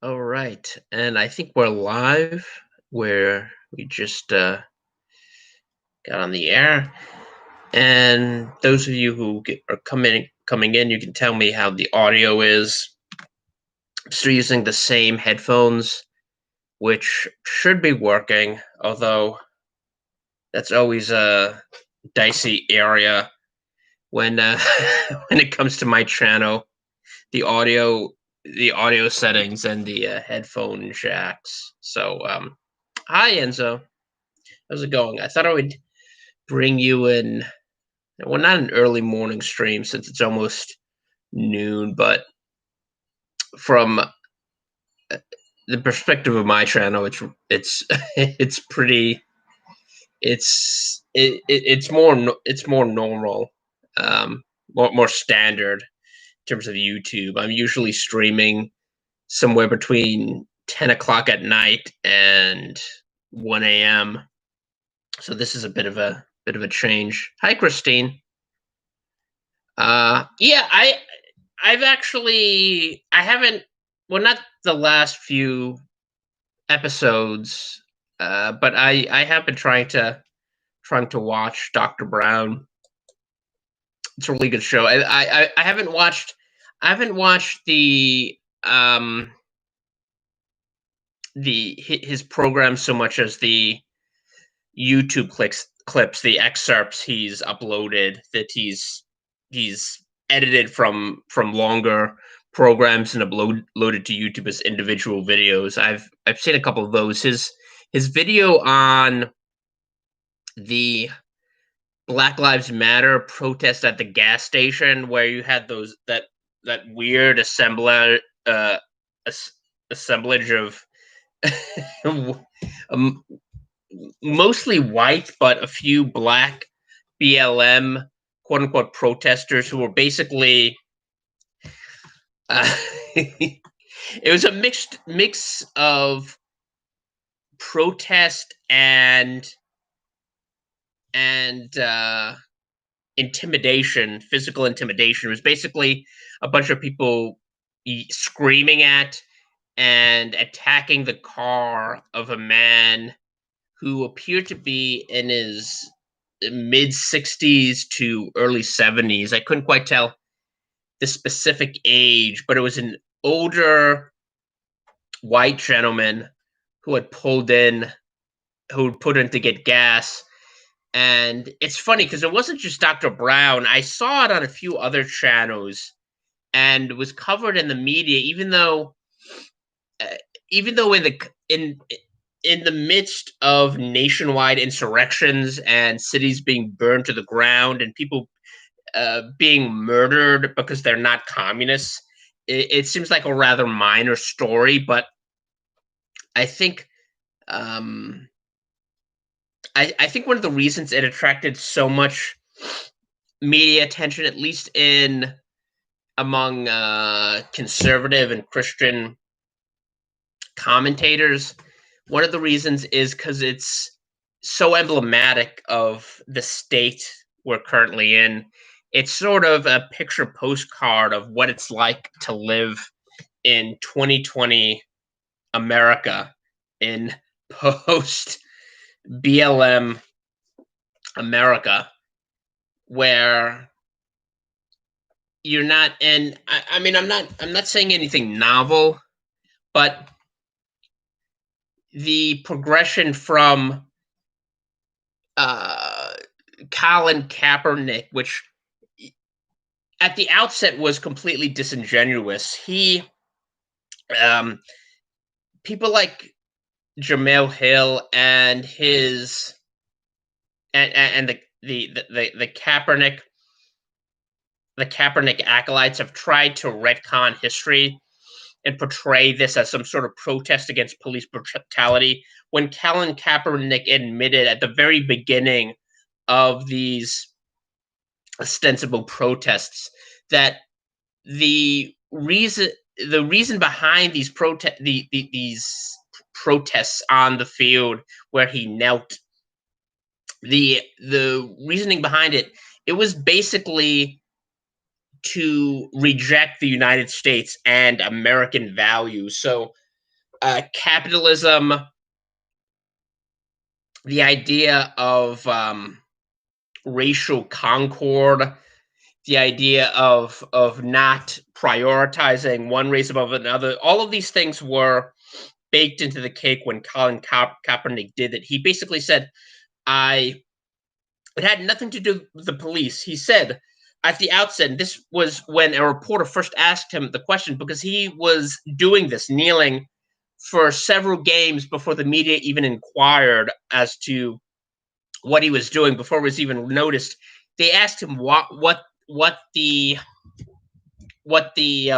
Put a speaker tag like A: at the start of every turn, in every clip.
A: All right, and I think we're live where we just got on the air. And those of you who are coming in, you can tell me how the audio is. I'm still using the same headphones, which should be working, although that's always a dicey area when when it comes to my channel. The audio, the audio settings, and the headphone jacks. So, hi Enzo. How's it going? I thought I would bring you in. Well, not an early morning stream since it's almost noon, but from the perspective of my channel, it's it's pretty. It's more normal, more standard in terms of YouTube. I'm usually streaming somewhere between 10 o'clock at night and 1 a.m. So this is a bit of a change. Hi, Christine. Yeah, I haven't, well, not the last few episodes, but I have been trying to watch Doctor Brown. It's a really good show. I haven't watched his program so much as the YouTube clips, the excerpts he's uploaded that he's edited from longer programs and uploaded to YouTube as individual videos. I've seen a couple of those. His video on the Black Lives Matter protest at the gas station, where you had that weird uh, assemblage of um, mostly white, but a few black BLM quote unquote protesters who were basically uh, it was a mix of protest and intimidation, physical intimidation. It was basically a bunch of people screaming at and attacking the car of a man who appeared to be in his mid 60s to early 70s. I couldn't quite tell the specific age, but it was an older white gentleman who had pulled in, who had put in to get gas. And it's funny because it wasn't just Dr. Brown. I saw it on a few other channels and was covered in the media, uh, even though in the midst of nationwide insurrections and cities being burned to the ground and people being murdered because they're not communists. It seems like a rather minor story, but I think um, I think one of the reasons it attracted so much media attention, at least in among conservative and Christian commentators, one of the reasons is because it's so emblematic of the state we're currently in. It's sort of a picture postcard of what it's like to live in 2020 America, in post BLM America, where you're not, and I mean, I'm not saying anything novel, but the progression from uh, Colin Kaepernick, which at the outset was completely disingenuous. Um, People like Jamel Hill and his and the Kaepernick acolytes have tried to retcon history and portray this as some sort of protest against police brutality. When Colin Kaepernick admitted at the very beginning of these ostensible protests that the reason the reason behind these protests on the field where he knelt, the reasoning behind it was basically to reject the United States and American values. So capitalism, the idea of racial concord, the idea of not prioritizing one race above another. All of these things were baked into the cake when Colin Kaepernick did it. He basically said, "I." It had nothing to do with the police. He said at the outset, and this was when a reporter first asked him the question, because he was doing this, kneeling for several games before the media even inquired as to what he was doing, before it was even noticed. They asked him what the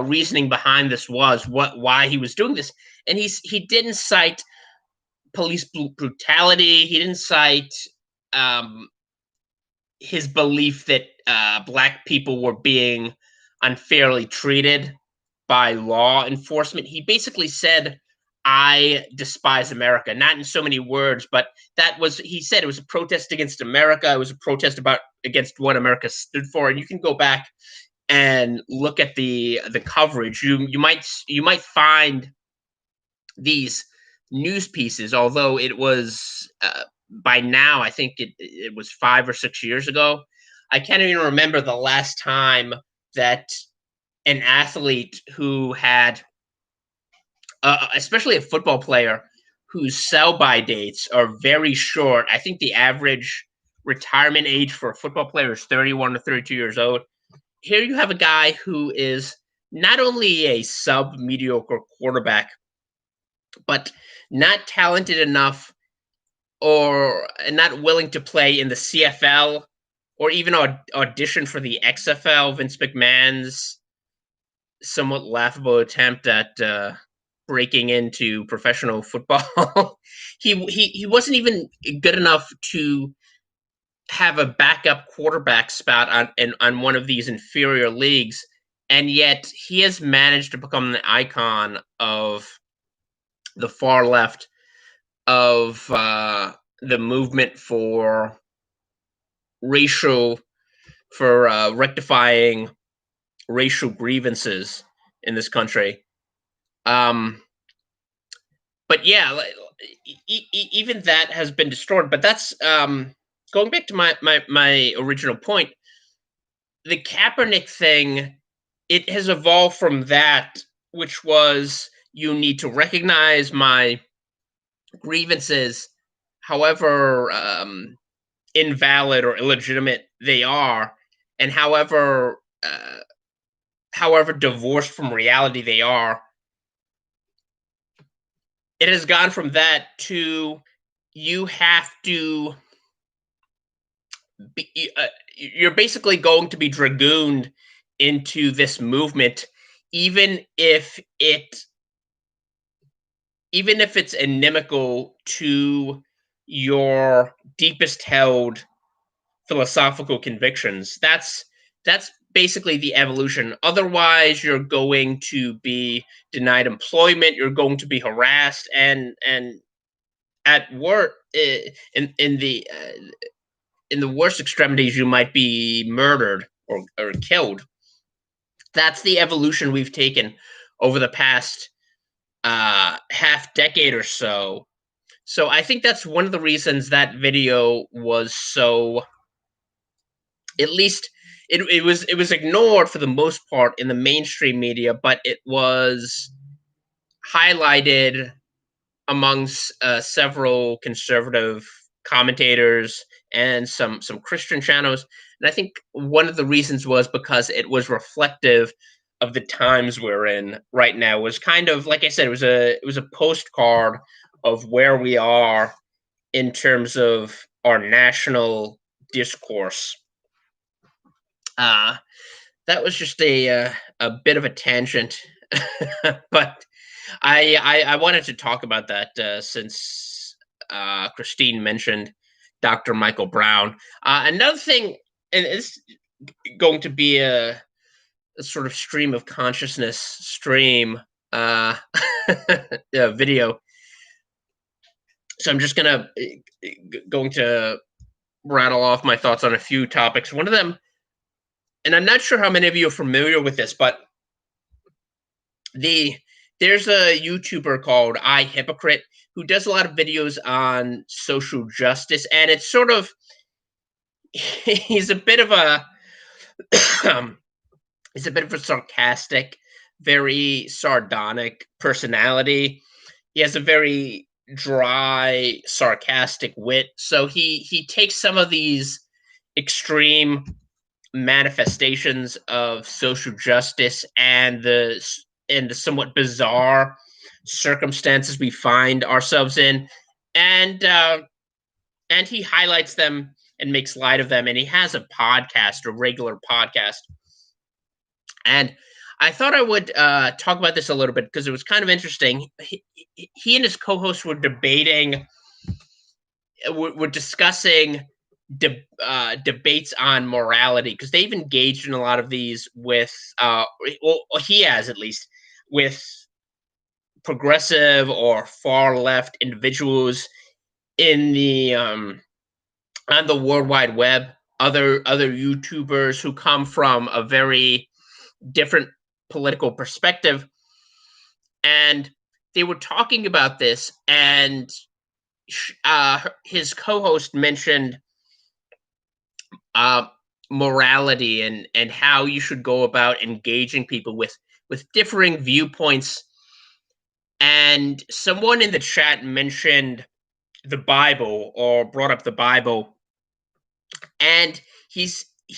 A: reasoning behind this was, why he was doing this, and he didn't cite police brutality. He didn't cite um, his belief that black people were being unfairly treated by law enforcement. He basically said, "I despise America." Not in so many words, but that was, he said, it was a protest against America. It was a protest against what America stood for. And you can go back and look at the coverage. You might find these news pieces, although it was by now, I think it was 5 or 6 years ago. I can't even remember the last time that an athlete who had, especially a football player, whose sell-by dates are very short. I think the average retirement age for a football player is 31 to 32 years old. Here you have a guy who is not only a sub-mediocre quarterback, but not talented enough or not willing to play in the CFL or even audition for the XFL, Vince McMahon's somewhat laughable attempt at breaking into professional football. He wasn't even good enough to have a backup quarterback spot on one of these inferior leagues, and yet he has managed to become an icon of the far left, of the movement for racial for rectifying racial grievances in this country. Um, but yeah, even that has been destroyed. But that's going back to my original point. The Kaepernick thing, it has evolved from that, which was, you need to recognize my grievances, however invalid or illegitimate they are, and however divorced from reality they are. It has gone from that to, you have to be, you're basically going to be dragooned into this movement, even if it even if it's inimical to your deepest held philosophical convictions. That's basically the evolution. Otherwise, you're going to be denied employment. You're going to be harassed, and at work, in the worst extremities, you might be murdered or killed. That's the evolution we've taken over the past half decade or so. So I think that's one of the reasons that video was so, at least it was ignored for the most part in the mainstream media, but it was highlighted amongst several conservative commentators and some Christian channels. And I think one of the reasons was because it was reflective of the times we're in right now. It was kind of, like I said, it was a postcard of where we are in terms of our national discourse. Uh, that was just a bit of a tangent, but I wanted to talk about that since Christine mentioned Dr. Michael Brown. Another thing, and it's going to be a sort of stream of consciousness stream video. So I'm just going to rattle off my thoughts on a few topics. One of them, and I'm not sure how many of you are familiar with this, but the There's a YouTuber called I Hypocrite who does a lot of videos on social justice, and it's sort of he's a bit of a um, he's a bit of a sarcastic, very sardonic personality. He has a very dry, sarcastic wit. So he takes some of these extreme manifestations of social justice and the somewhat bizarre circumstances we find ourselves in, and he highlights them and makes light of them. And he has a podcast, a regular podcast, and I thought I would talk about this a little bit because it was kind of interesting. He and his co-host were debating, were discussing debates on morality because they've engaged in a lot of these with, well, he has at least, with progressive or far left individuals in the on the World Wide Web, other YouTubers who come from a very different political perspective, and they were talking about this, and his co-host mentioned uh, morality and how you should go about engaging people with differing viewpoints. And someone in the chat mentioned the Bible or brought up the Bible, and he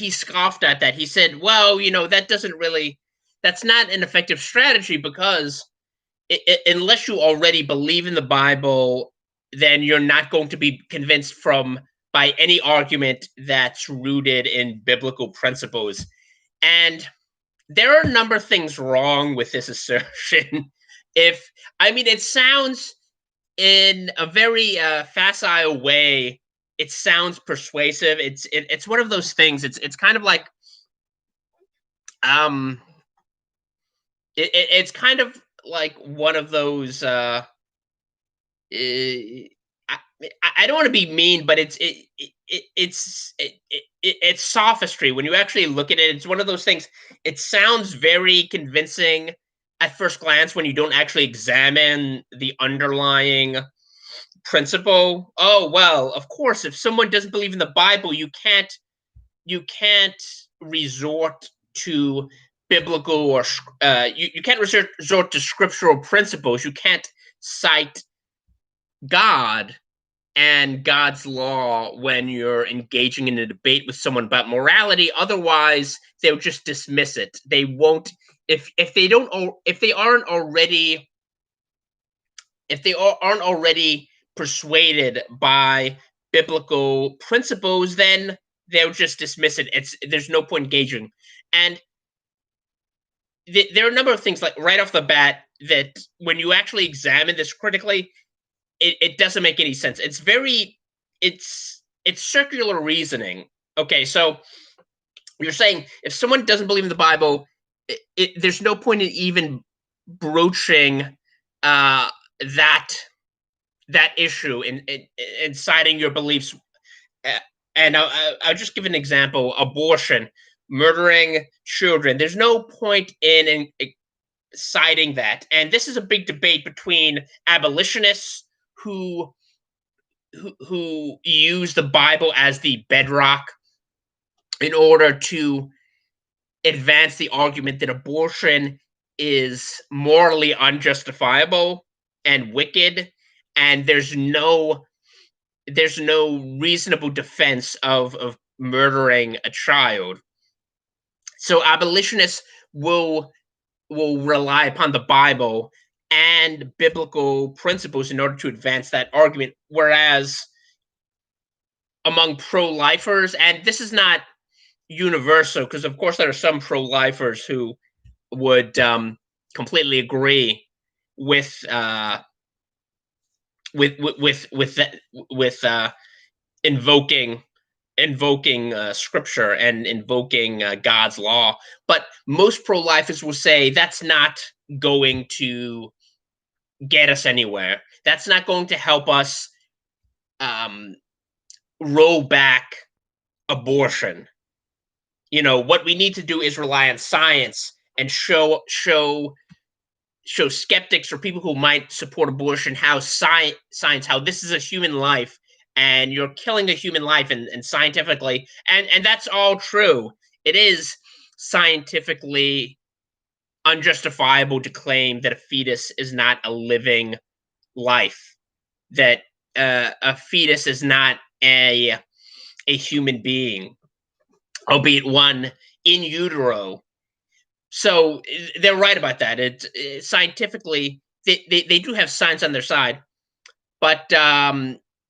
A: scoffed at that. He said, "Well, that doesn't really, that's not an effective strategy because unless you already believe in the Bible, then you're not going to be convinced from by any argument that's rooted in biblical principles." And there are a number of things wrong with this assertion. If I mean, it sounds in a very facile way. It sounds persuasive. It's one of those things. It's kind of like um, it's kind of like one of those. I, I don't want to be mean, but it's sophistry. When you actually look at it, it's one of those things. It sounds very convincing at first glance when you don't actually examine the underlying principle. Oh well, of course, if someone doesn't believe in the Bible, you can't resort to biblical or you can't resort to scriptural principles. You can't cite God and God's law when you're engaging in a debate with someone about morality. Otherwise, they'll just dismiss it. They won't, if they don't if they aren't already aren't already persuaded by biblical principles, then they'll just dismiss it. There's no point engaging. And there are a number of things, like right off the bat, that when you actually examine this critically, it doesn't make any sense. It's circular reasoning. Okay, so you're saying if someone doesn't believe in the Bible, there's no point in even broaching uh, that that issue in citing your beliefs. Uh, and I'll just give an example: abortion, murdering children. There's no point in citing that. And this is a big debate between abolitionists who who use the Bible as the bedrock in order to advance the argument that abortion is morally unjustifiable and wicked, and there's no reasonable defense of murdering a child. So abolitionists will rely upon the Bible and biblical principles in order to advance that argument. Whereas among pro-lifers, and this is not universal, because of course there are some pro-lifers who would completely agree with that, with invoking scripture and invoking God's law. But most pro-lifers will say that's not going to get us anywhere. That's not going to help us um, roll back abortion. What we need to do is rely on science and show show skeptics or people who might support abortion how science, how this is a human life and you're killing a human life, and scientifically, and that's all true. It is scientifically unjustifiable to claim that a fetus is not a living life, that a fetus is not a human being, albeit one in utero. So they're right about that. Scientifically, they do have science on their side, but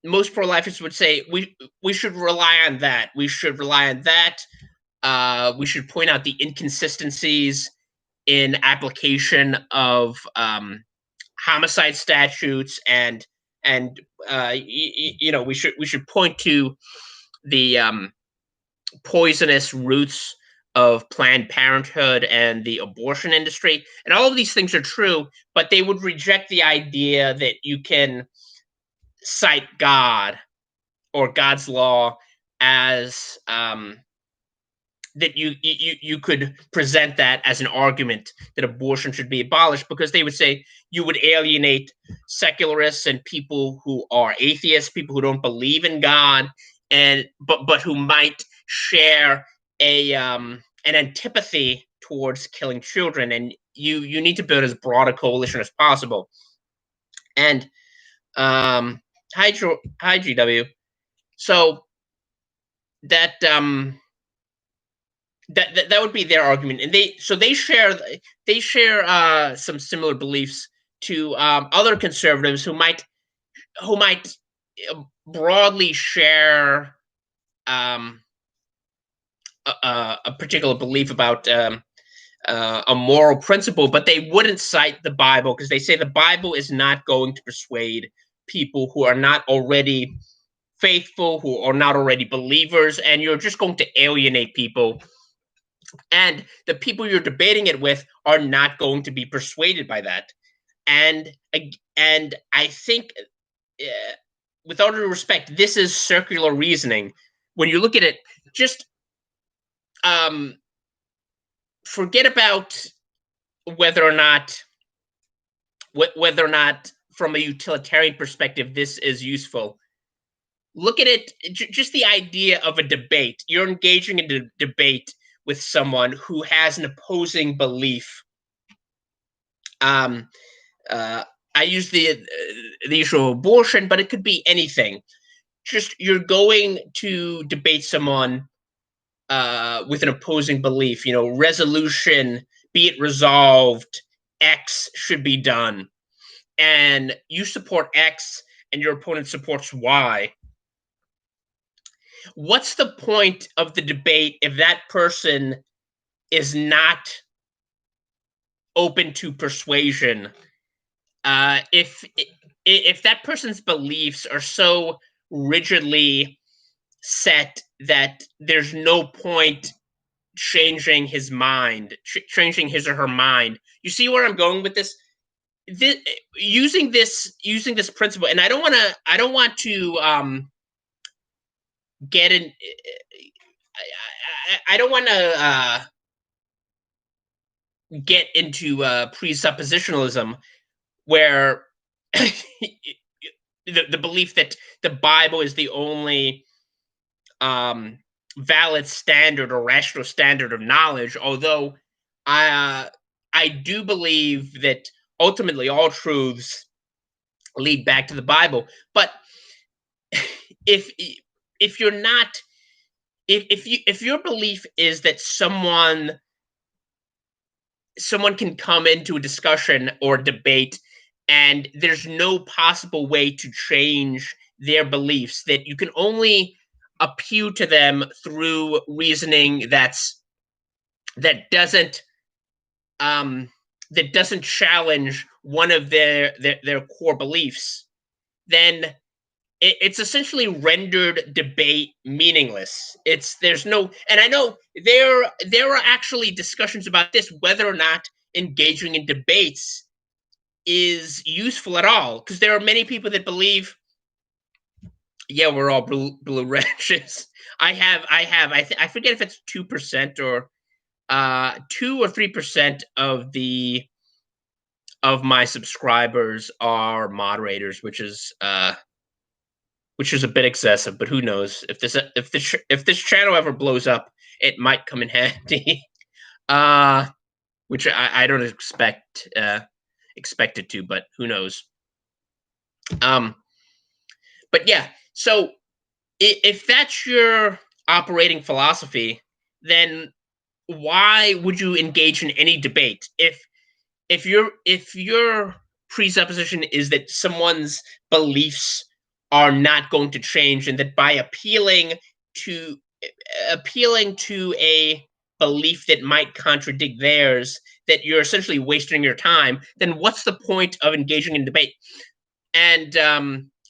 A: most pro-lifers would say we should rely on that. We should rely on that. We should point out the inconsistencies in application of homicide statutes, and we should point to the poisonous roots of Planned Parenthood and the abortion industry. And all of these things are true, but they would reject the idea that you can cite God or God's law as that you could present that as an argument that abortion should be abolished, because they would say you would alienate secularists and people who are atheists, people who don't believe in God, and but who might share an antipathy towards killing children. And you need to build as broad a coalition as possible. And hi GW. So that that would be their argument, and they share some similar beliefs to other conservatives who might broadly share a particular belief about a moral principle, but they wouldn't cite the Bible because they say the Bible is not going to persuade people who are not already faithful, who are not already believers, and you're just going to alienate people. And the people you're debating it with are not going to be persuaded by that. And I think, with all due respect, this is circular reasoning. When you look at it, just forget about whether or not from a utilitarian perspective this is useful. Look at it, just the idea of a debate. You're engaging in a debate with someone who has an opposing belief. I use the issue of abortion, but it could be anything. Just you're going to debate someone with an opposing belief. Resolution, be it resolved, X should be done, and you support X, and your opponent supports Y. What's the point of the debate if that person is not open to persuasion? If that person's beliefs are so rigidly set that there's no point changing his mind, changing his or her mind. You see where I'm going with this? Using this principle, and I don't want to get in. I don't want to get into presuppositionalism, where the belief that the Bible is the only valid standard or rational standard of knowledge. Although I do believe that ultimately all truths lead back to the Bible. But if you're not, if your belief is that someone can come into a discussion or debate and there's no possible way to change their beliefs, that you can only appeal to them through reasoning that doesn't challenge one of their core beliefs, then it's essentially rendered debate meaningless. There's no, and I know there are actually discussions about this, whether or not engaging in debates is useful at all, because there are many people that believe, yeah, we're all blue wretches. I forget if it's 2% or 2 or 3% of the of my subscribers are moderators, which is a bit excessive, but who knows? If this channel ever blows up, it might come in handy. uh, which I don't expect it to, but who knows? Um, but yeah, so if that's your operating philosophy, then why would you engage in any debate? If your presupposition is that someone's beliefs are not going to change, and that by to appealing to a belief that might contradict theirs, that you're essentially wasting your time, then what's the point of engaging in debate? And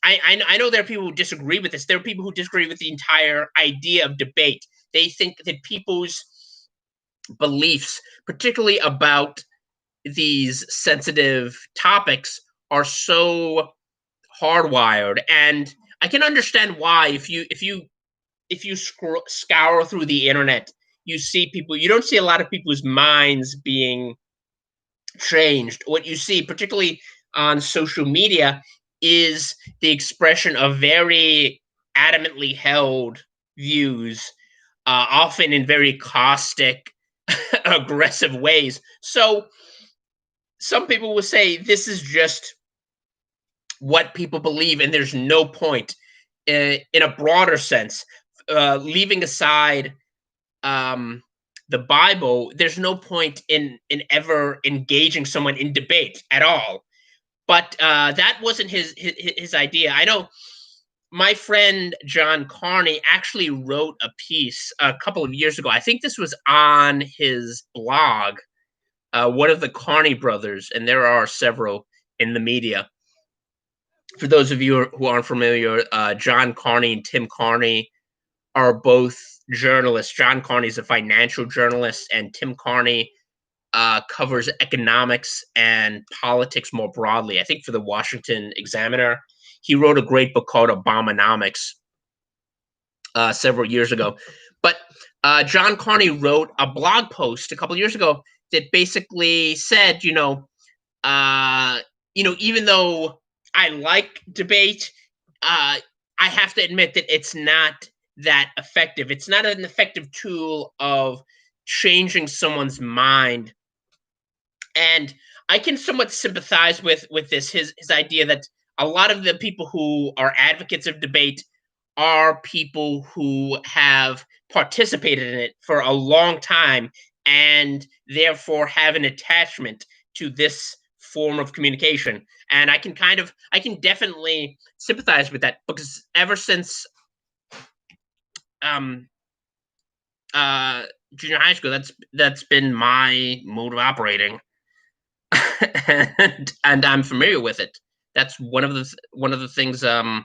A: I know there are people who disagree with this. There are people who disagree with the entire idea of debate. They think that people's beliefs, particularly about these sensitive topics, are so hardwired. And I can understand why. If you scour through the internet, you see people. You don't see a lot of people's minds being changed. What you see, particularly on social media, is the expression of very adamantly held views, often in very caustic, aggressive ways. So some people will say this is just what people believe, and there's no point, in a broader sense, leaving aside um, the Bible. There's no point in ever engaging someone in debate at all. But that wasn't his idea. I know my friend John Carney actually wrote a piece a couple of years ago. I think this was on his blog, one of the Carney brothers, and there are several in the media. For those of you who aren't familiar, John Carney and Tim Carney are both journalists. John Carney is a financial journalist, and Tim Carney covers economics and politics more broadly. I think for the Washington Examiner, he wrote a great book called Abominomics several years ago. But John Carney wrote a blog post a couple years ago that basically said, even though I like debate, I have to admit that it's not that effective. It's not an effective tool of changing someone's mind. And I can somewhat sympathize with this his idea that a lot of the people who are advocates of debate are people who have participated in it for a long time, and therefore have an attachment to this form of communication. And I can definitely sympathize with that, because ever since um uh junior high school, that's been my mode of operating. And I'm familiar with it. That's one of the things uh